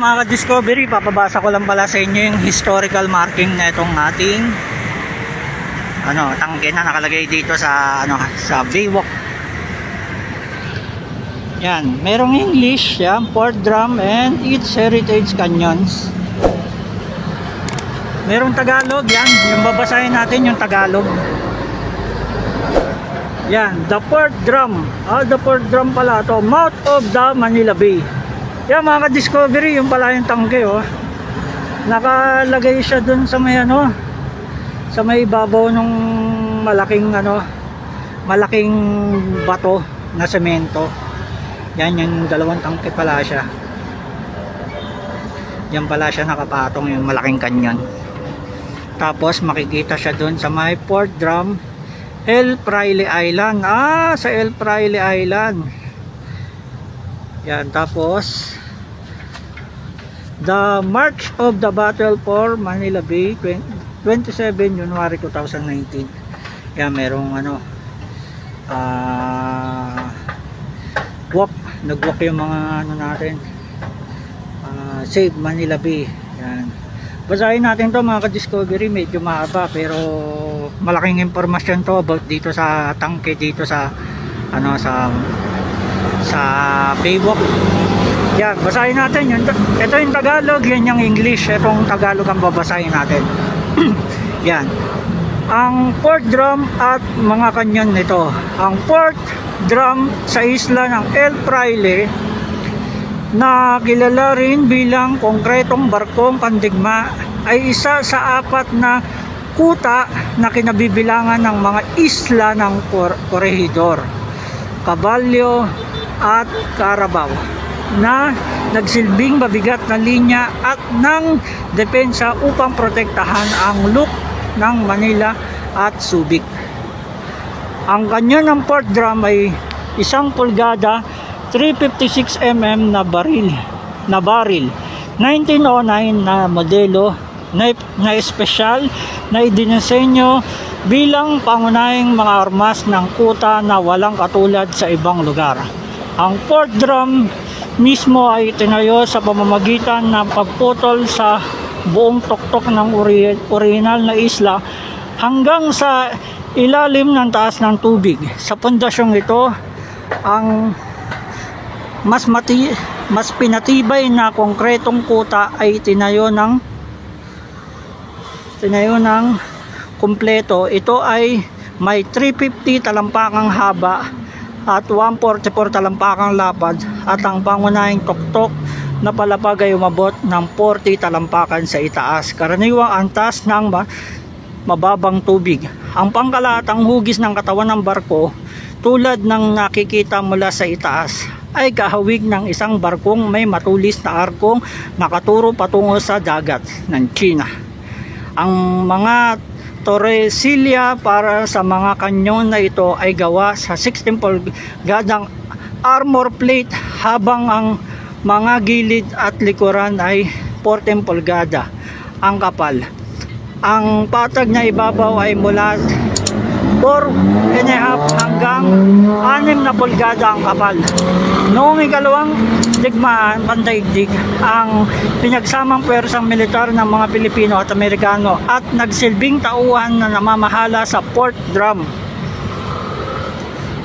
mga ka-discovery, papabasa ko lang pala sa inyo yung historical marking na itong ating tangke na nakalagay dito sa sa Baywalk. Yan, merong English, yan, Port Drum and its heritage canyons. Merong Tagalog, yan, yung babasahin natin yung Tagalog. Yan, the Port Drum. The Port Drum pala to, mouth of the Manila Bay. Yan mga ka-discovery, yung pala yung tangke, oh. Nakalagay siya dun sa may sa may ibabaw nung malaking bato na semento. Yan, yung dalawang tangke pala siya. Yan pala siya nakapatong yung malaking kanyon. Tapos makikita siya dun sa may Port Drum, El Fraile Island. Sa El Fraile Island. Yan, tapos the March of the Battle for Manila Bay, 27 January 2019. Yan, merong nag-walk yung mga natin, Save Manila Bay. Yan, basahin natin to mga ka-discovery, medyo mahaba pero malaking impormasyon to about dito sa tangke dito sa sa Baywalk. Yan, basahin natin yun. Ito yung Tagalog, yan yung English. Itong Tagalog ang babasahin natin. Yan, ang Port Drum at mga kanyon nito. Ang Port Drum sa isla ng El Fraile, na kilala rin bilang konkretong barkong pandigma, ay isa sa 4 na kuta na kinabibilangan ng mga isla ng Corregidor, Caballo at Carabao, na nagsilbing mabigat na linya at ng depensa upang protektahan ang look ng Manila at Subic. Ang kanyon ng Port Drum ay 1 pulgada, 356 mm na baril, 1909 na modelo na espesyal na idinisenyo bilang pangunahing mga armas ng kuta na walang katulad sa ibang lugar. Ang Port Drum mismo ay tinayo sa pamamagitan ng pagputol sa buong tuktok ng original na isla hanggang sa ilalim ng taas ng tubig. Sa pundasyong ito, ang mas pinatibay na konkretong kuta ay tinayo ng kumpleto. Ito ay may 350 talampakang haba at 144 talampakang lapad, at ang pangunahing tuktok na palapag ay umabot ng 40 talampakan sa itaas. Karaniwang antas ng mababang tubig. Ang pangkalahatang hugis ng katawan ng barko, tulad ng nakikita mula sa itaas, ay kahawig ng isang barkong may matulis na arkong nakaturo patungo sa dagat ng China. Ang mga torresilya para sa mga kanyon na ito ay gawa sa 16 pulgadang armor plate, habang ang mga gilid at likuran ay 14 pulgada ang kapal. Ang patag na ibabaw ay mula 4.5 hanggang 6 na pulgada ang kapal. Noong ikalawang digmaan pandaigdig, ang pinagsamang pwersang militar ng mga Pilipino at Amerikano at nagsilbing tauhan na namamahala sa Port Drum.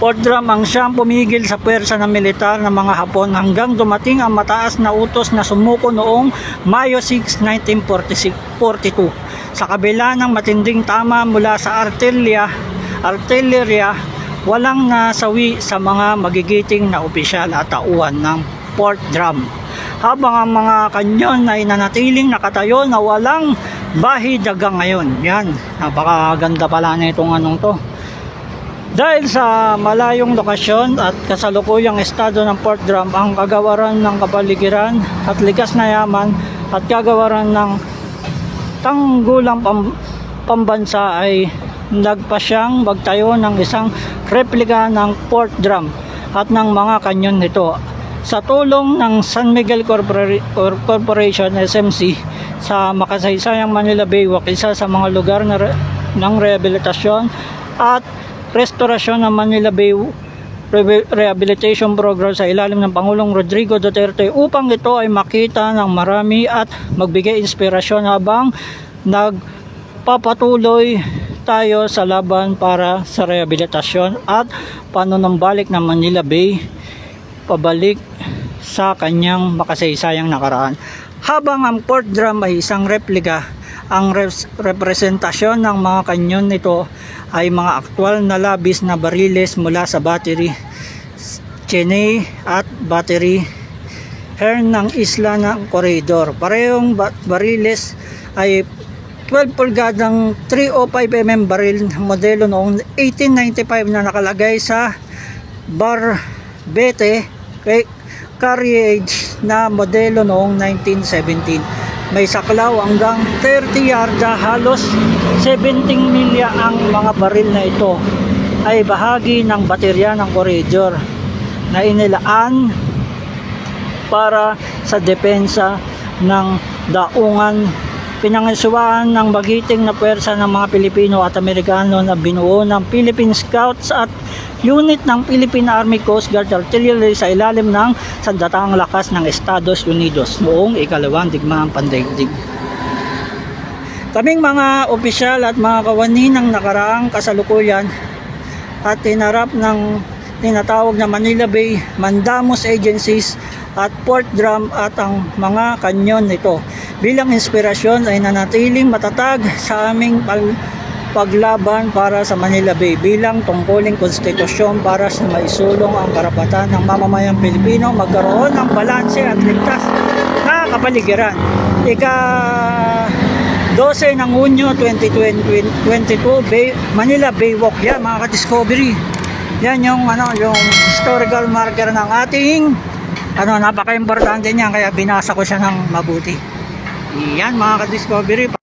Port Drum ang siyang pumigil sa pwersa ng militar ng mga Hapon hanggang dumating ang mataas na utos na sumuko noong Mayo 6, 1942. Sa kabila ng matinding tama mula sa artillerya, walang nasawi sa mga magigiting na opisyal at tauhan ng Port Drum, habang ang mga kanyon ay nanatiling nakatayo na walang bahid hanggang ngayon. Yan, napakaganda pala na itong to. Dahil sa malayong lokasyon at kasalukuyang estado ng Port Drum, ang kagawaran ng kapaligiran at likas na yaman at kagawaran ng tanggulang pambansa ay nagpasyang magtayo ng isang replika ng Port Drum at ng mga kanyon nito. Sa tulong ng San Miguel Corporation SMC sa makasaysayang Manila Baywalk, isa sa mga lugar ng rehabilitasyon at restorasyon ng Manila Bay Rehabilitation Program sa ilalim ng Pangulong Rodrigo Duterte upang ito ay makita ng marami at magbigay inspirasyon habang nagpapatuloy tayo sa laban para sa rehabilitasyon at panunumbalik ng Manila Bay pabalik sa kanyang makasaysayang nakaraan. Habang ang port drum ay isang replika, ang representasyon ng mga kanyon nito ay mga aktwal na labis na bariles mula sa battery Cheney at battery Hearn ng isla ng Corridor. Parehong bariles ay 12 pulgadang 305mm baril modelo noong 1895 na nakalagay sa Barbete carriage na modelo noong 1917. May saklaw hanggang 30 yarda, halos 17 milya. Ang mga baril na ito ay bahagi ng baterya ng Corridor na inilaan para sa depensa ng daungan. Pinangasawahan ng magiting na puwersa ng mga Pilipino at Amerikano na binuo ng Philippine Scouts at unit ng Philippine Army Coast Guard Artillery sa ilalim ng sandatahang lakas ng Estados Unidos noong ikalawang digmaang pandaigdig. Kaming mga opisyal at mga kawani ng nakaraang kasalukuyan at tinarap ng tinatawag na Manila Bay, Mandamus Agencies at Port Drum at ang mga kanyon nito bilang inspirasyon ay nanatiling matatag sa aming paglaban para sa Manila Bay bilang tungkuling konstitusyon para sa maisulong ang karapatan ng mamamayang Pilipino magkaroon ng balanse at ligtas na kapaligiran. Ika-12 ng Hunyo 2022, Manila Baywalk. Yan mga ka-discovery. Yan yung yung historical marker ng ating napaka-importante niya, kaya binasa ko siya ng mabuti. Yan mga ka-discovery.